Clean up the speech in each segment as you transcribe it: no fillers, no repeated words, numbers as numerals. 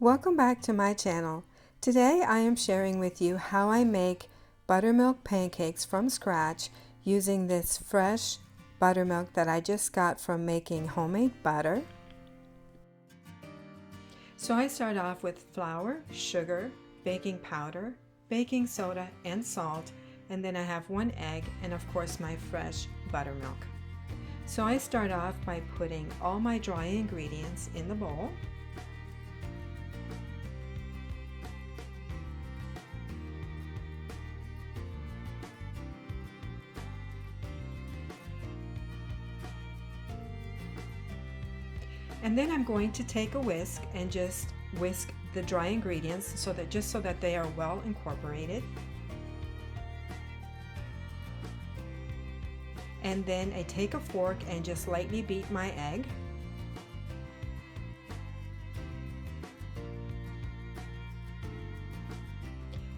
Welcome back to my channel. Today I am sharing with you how I make buttermilk pancakes from scratch using this fresh buttermilk that I just got from making homemade butter. So I start off with flour, sugar, baking powder, baking soda, and salt, and then I have one egg and of course my fresh buttermilk. So I start off by putting all my dry ingredients in the bowl. And then I'm going to take a whisk and just whisk the dry ingredients so that they are well incorporated. And then I take a fork and just lightly beat my egg.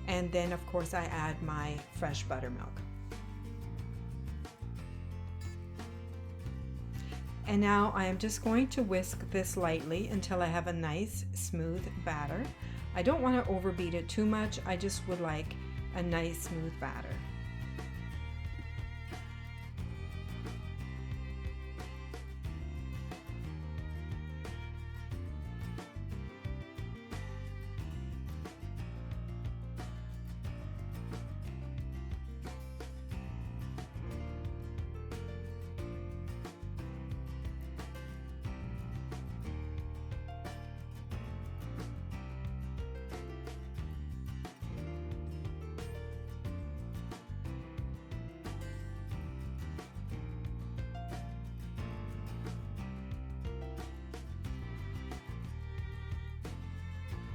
And then of course I add my fresh buttermilk. And now I am just going to whisk this lightly until I have a nice smooth batter. I don't want to overbeat it too much. I just would like a nice smooth batter.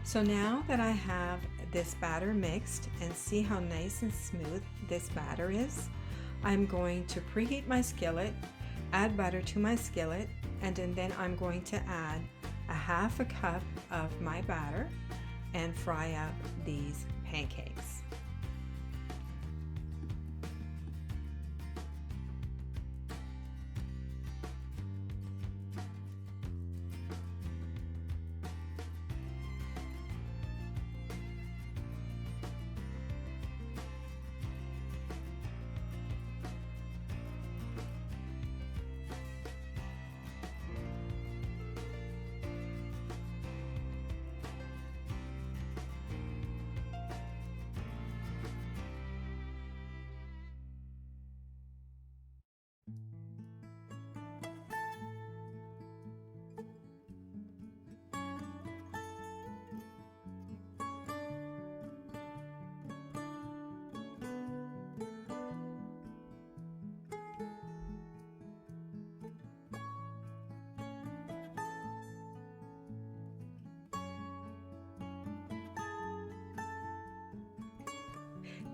So now that I have this batter mixed and see how nice and smooth this batter is, I'm going to preheat my skillet, add butter to my skillet, and then I'm going to add a half a cup of my batter and fry up these pancakes.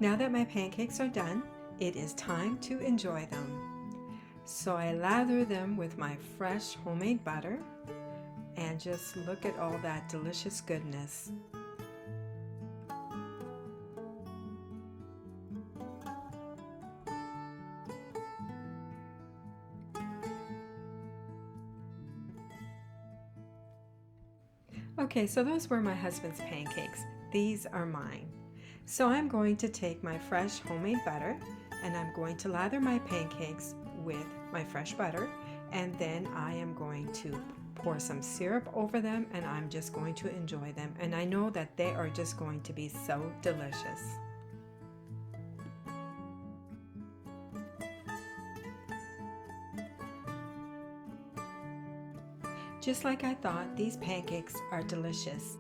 Now that my pancakes are done, it is time to enjoy them. So I lather them with my fresh homemade butter and just look at all that delicious goodness. Okay, so those were my husband's pancakes. These are mine. So I'm going to take my fresh homemade butter and I'm going to lather my pancakes with my fresh butter, and then I am going to pour some syrup over them and I'm just going to enjoy them, and I know that they are just going to be so delicious. Just like I thought, these pancakes are delicious.